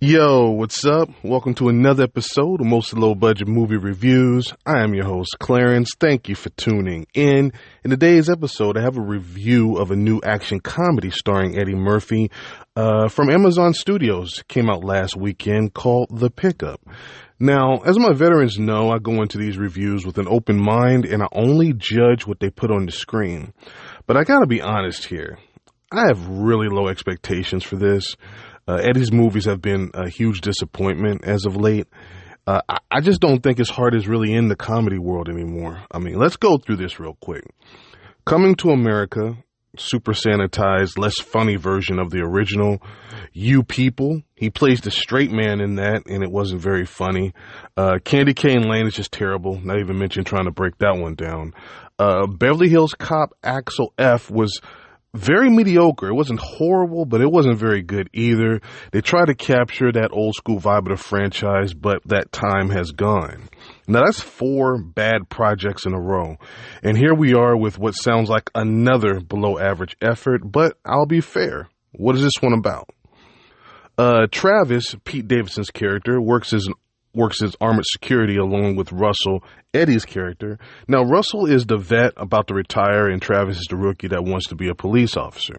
Yo, what's up? Welcome to another episode of Mostly Low Budget Movie Reviews. I am your host, Clarence. Thank you for tuning in. In today's episode, I have a review of a new action comedy starring Eddie Murphy from Amazon Studios. Came out last weekend called The Pickup. Now, as my veterans know, I go into these reviews with an open mind and I only judge what they put on the screen. But I gotta be honest here. I have really low expectations for this. Eddie's movies have been a huge disappointment as of late. I just don't think his heart is really in the comedy world anymore. I mean, let's go through this real quick. Coming to America, super sanitized, less funny version of the original. You People, he plays the straight man in that, and it wasn't very funny. Candy Cane Lane is just terrible. Not even mention trying to break that one down. Beverly Hills Cop Axel F was very mediocre. It wasn't horrible, but it wasn't very good either. They tried to capture that old school vibe of the franchise, but that time has gone. Now that's 4 bad projects in a row. And here we are with what sounds like another below average effort, but I'll be fair. What is this one about? Travis, Pete Davidson's character, works as armored security along with Russell, Eddie's character. Now, Russell is the vet about to retire, and Travis is the rookie that wants to be a police officer.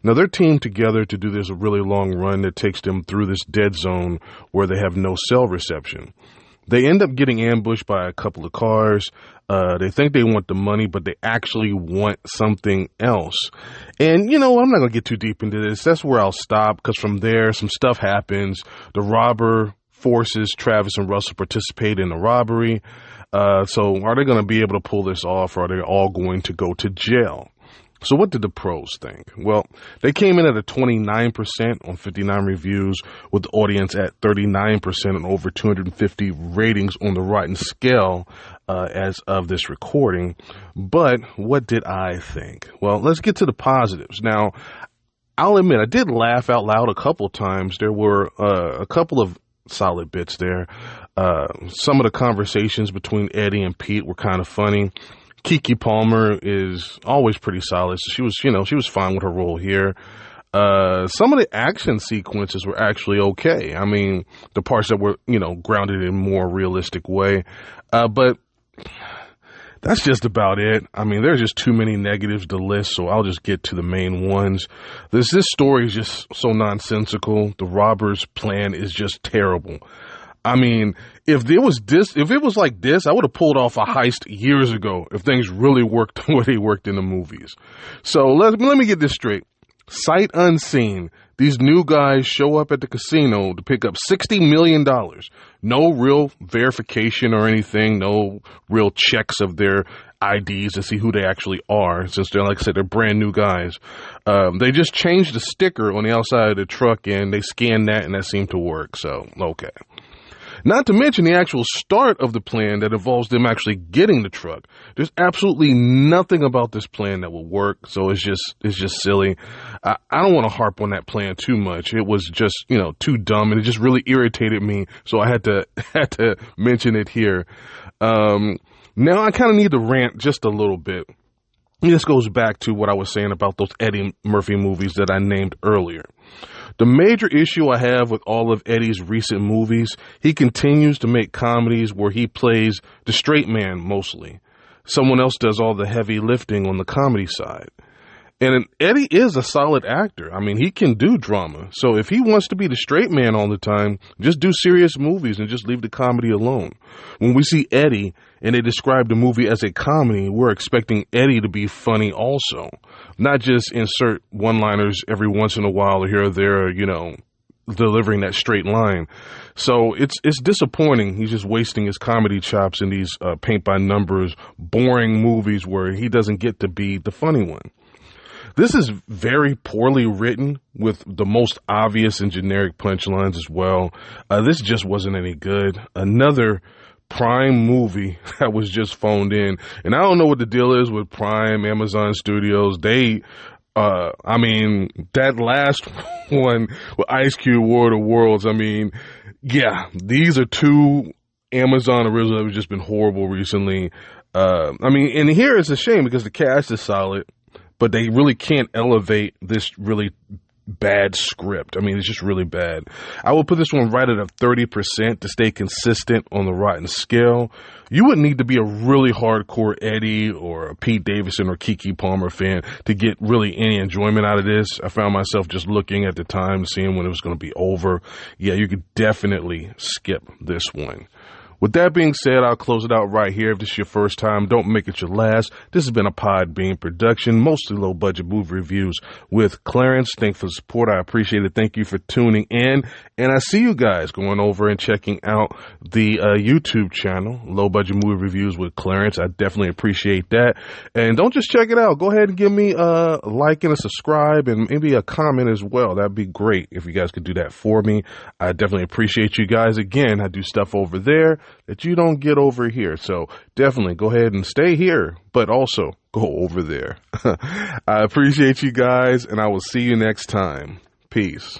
Now, they're teamed together to do this really long run that takes them through this dead zone where they have no cell reception. They end up getting ambushed by a couple of cars. They think they want the money, but they actually want something else. And, you know, I'm not going to get too deep into this. That's where I'll stop, because from there, some stuff happens. The robber forces Travis and Russell participate in the robbery. So are they going to be able to pull this off, or are they all going to go to jail? So what did the pros think? Well, they came in at a 29% on 59 reviews, with the audience at 39% and over 250 ratings on the Rotten scale as of this recording. But what did I think? Well, let's get to the positives. Now, I'll admit, I did laugh out loud a couple times. There were a couple of solid bits there. Some of the conversations between Eddie and Pete were kind of funny. Keke Palmer is always pretty solid. So she was fine with her role here. Some of the action sequences were actually okay. I mean, the parts that were, grounded in a more realistic way. But that's just about it. I mean, there's just too many negatives to list, so I'll just get to the main ones. This story is just so nonsensical. The robber's plan is just terrible. I mean, if it was like this, I would have pulled off a heist years ago if things really worked the way they worked in the movies. So let me get this straight. Sight unseen, these new guys show up at the casino to pick up $60 million. No real verification or anything, no real checks of their IDs to see who they actually are, since they're, like I said, they're brand new guys. They just changed the sticker on the outside of the truck, and they scanned that, and that seemed to work, so okay. Not to mention the actual start of the plan that involves them actually getting the truck. There's absolutely nothing about this plan that will work, so it's just silly. I don't want to harp on that plan too much. It was just, too dumb, and it just really irritated me, so I had to mention it here. Now I kind of need to rant just a little bit. This goes back to what I was saying about those Eddie Murphy movies that I named earlier. The major issue I have with all of Eddie's recent movies, he continues to make comedies where he plays the straight man mostly. Someone else does all the heavy lifting on the comedy side. And Eddie is a solid actor. I mean, he can do drama. So if he wants to be the straight man all the time, just do serious movies and just leave the comedy alone. When we see Eddie and they describe the movie as a comedy, we're expecting Eddie to be funny also. Not just insert one-liners every once in a while or here or there, delivering that straight line. So it's disappointing. He's just wasting his comedy chops in these paint-by-numbers, boring movies where he doesn't get to be the funny one. This is very poorly written with the most obvious and generic punchlines as well. This just wasn't any good. Another Prime movie that was just phoned in. And I don't know what the deal is with Prime, Amazon Studios. That last one with Ice Cube, War of the Worlds, these are 2 Amazon originals that have just been horrible recently. And here it's a shame because the cast is solid, but they really can't elevate this really bad script. I mean, it's just really bad. I will put this one right at a 30% to stay consistent on the rotten scale. You wouldn't need to be a really hardcore Eddie or a Pete Davidson or Keke Palmer fan to get really any enjoyment out of this. I found myself just looking at the time, seeing when it was going to be over. Yeah, you could definitely skip this one. With that being said, I'll close it out right here. If this is your first time, don't make it your last. This has been a Podbean production, mostly low-budget movie reviews with Clarence. Thanks for the support. I appreciate it. Thank you for tuning in. And I see you guys going over and checking out the YouTube channel, Low Budget Movie Reviews with Clarence. I definitely appreciate that. And don't just check it out. Go ahead and give me a like and a subscribe and maybe a comment as well. That'd be great if you guys could do that for me. I definitely appreciate you guys. Again, I do stuff over there that you don't get over here. So definitely go ahead and stay here, but also go over there. I appreciate you guys, and I will see you next time. Peace.